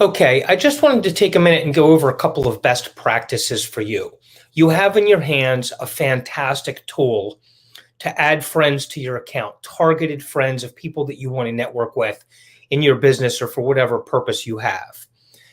Okay, I just wanted to take a minute and go over a couple of best practices for you. You have in your hands a fantastic tool to add friends to your account, targeted friends of people that you want to network with in your business or for whatever purpose you have.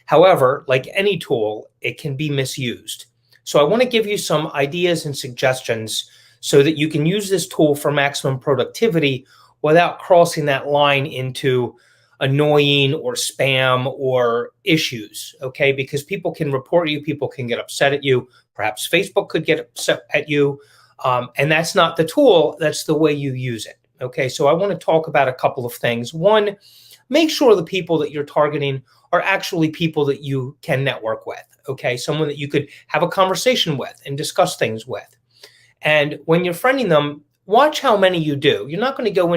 However, like any tool, it can be misused. So I want to give you some ideas and suggestions so that you can use this tool for maximum productivity without crossing that line into annoying or spam or issues, okay? Because people can report you, people can get upset at you, perhaps Facebook could get upset at you, and that's not the tool, that's the way you use it, okay? So I want to talk about a couple of things. One, make sure the people that you're targeting are actually people that you can network with, okay? Someone that you could have a conversation with and discuss things with. And when you're friending them, watch how many you do. You're not going to go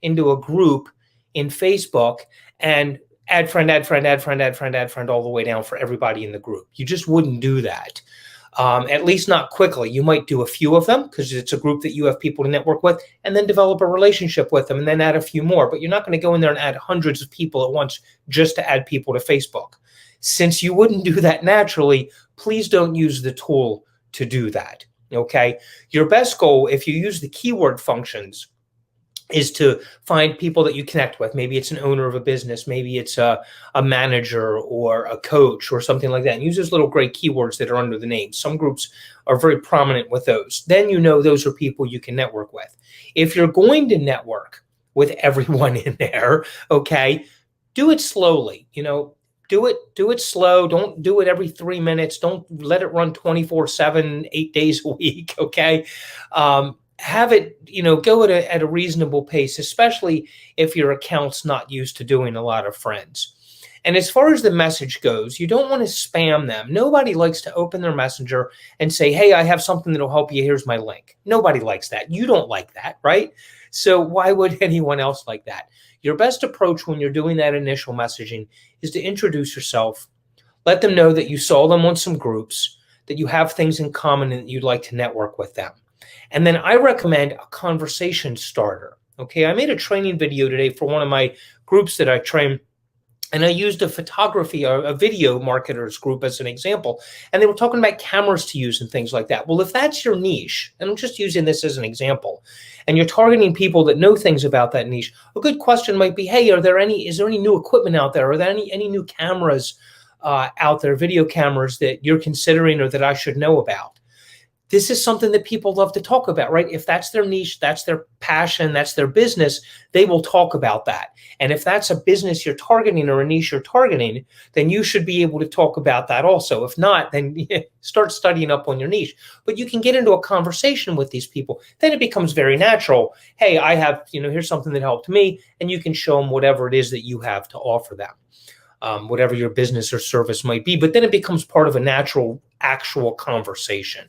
into a group in Facebook and add friend, add friend, add friend, add friend, add friend all the way down for everybody in the group. You just wouldn't do that. At least not quickly. You might do a few of them because it's a group that you have people to network with, and then develop a relationship with them and then add a few more. But you're not going to go in there and add hundreds of people at once just to add people to Facebook. Since you wouldn't do that naturally, please don't use the tool to do that. Okay. Your best goal, if you use the keyword functions, is to find people that you connect with. Maybe it's an owner of a business, maybe it's a manager or a coach or something like that. And use those little gray keywords that are under the name. Some groups are very prominent with those. Then you know those are people you can network with. If you're going to network with everyone in there, okay, do it slowly. Do it slow. Don't do it every 3 minutes. Don't let it run 24/7, 8 days a week, okay? Have it, go at a reasonable pace, especially if your account's not used to doing a lot of friends. And as far as the message goes, you don't want to spam them. Nobody likes to open their messenger and say, hey, I have something that'll help you. Here's my link. Nobody likes that. You don't like that, right? So why would anyone else like that? Your best approach when you're doing that initial messaging is to introduce yourself. Let them know that you saw them on some groups, that you have things in common and that you'd like to network with them. And then I recommend a conversation starter. Okay, I made a training video today for one of my groups that I train, and I used a video marketers group as an example. And they were talking about cameras to use and things like that. Well, if that's your niche, and I'm just using this as an example, and you're targeting people that know things about that niche, a good question might be, hey, is there any new equipment out there? Are there any new cameras out there, video cameras that you're considering or that I should know about? This is something that people love to talk about, right? If that's their niche, that's their passion, that's their business, they will talk about that. And if that's a business you're targeting or a niche you're targeting, then you should be able to talk about that also. If not, then start studying up on your niche. But you can get into a conversation with these people. Then it becomes very natural. Hey, I have, here's something that helped me, and you can show them whatever it is that you have to offer them. Whatever your business or service might be. But then it becomes part of a natural, actual conversation.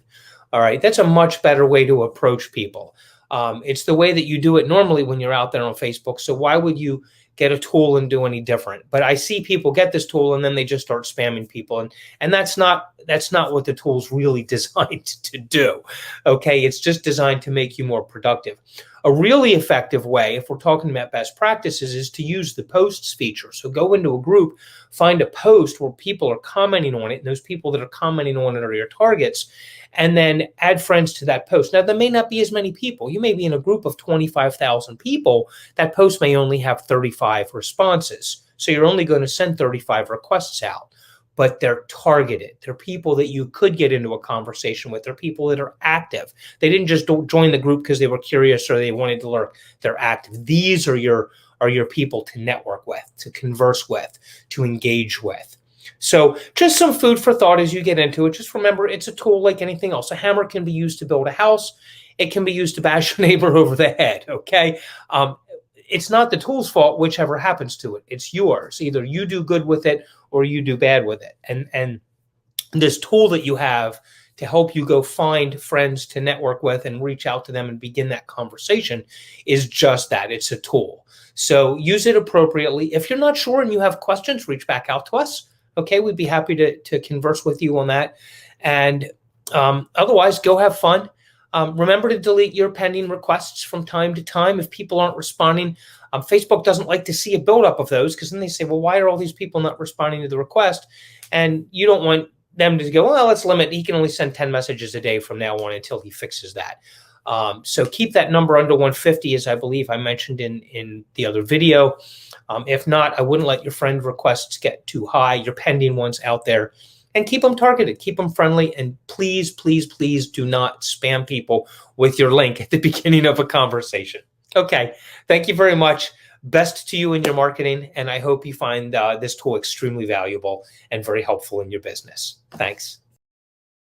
All right, that's a much better way to approach people. It's the way that you do it normally when you're out there on Facebook. So why would you get a tool and do any different? But I see people get this tool and then they just start spamming people, and that's not what the tool's really designed to do. Okay, it's just designed to make you more productive. A really effective way, if we're talking about best practices, is to use the posts feature. So go into a group, find a post where people are commenting on it, and those people that are commenting on it are your targets, and then add friends to that post. Now, there may not be as many people. You may be in a group of 25,000 people. That post may only have 35 responses. So you're only going to send 35 requests out. But they're targeted. They're people that you could get into a conversation with. They're people that are active. They didn't just join the group because they were curious or they wanted to learn. They're active. These are your people to network with, to converse with, to engage with. So just some food for thought as you get into it. Just remember, it's a tool like anything else. A hammer can be used to build a house. It can be used to bash your neighbor over the head, okay? It's not the tool's fault, whichever happens to it. It's yours. Either you do good with it or you do bad with it. And this tool that you have to help you go find friends to network with and reach out to them and begin that conversation is just that. It's a tool. So use it appropriately. If you're not sure and you have questions, reach back out to us. Okay, we'd be happy to converse with you on that. And otherwise, go have fun. Remember to delete your pending requests from time to time. If people aren't responding, Facebook doesn't like to see a buildup of those, because then they say, well, why are all these people not responding to the request? And you don't want them to go, well, let's limit. He can only send 10 messages a day from now on until he fixes that. So keep that number under 150, as I believe I mentioned in the other video. If not, I wouldn't let your friend requests get too high, your pending ones out there, and keep them targeted, keep them friendly. And please, please, please do not spam people with your link at the beginning of a conversation. Okay, thank you very much. Best to you in your marketing, and I hope you find this tool extremely valuable and very helpful in your business. Thanks.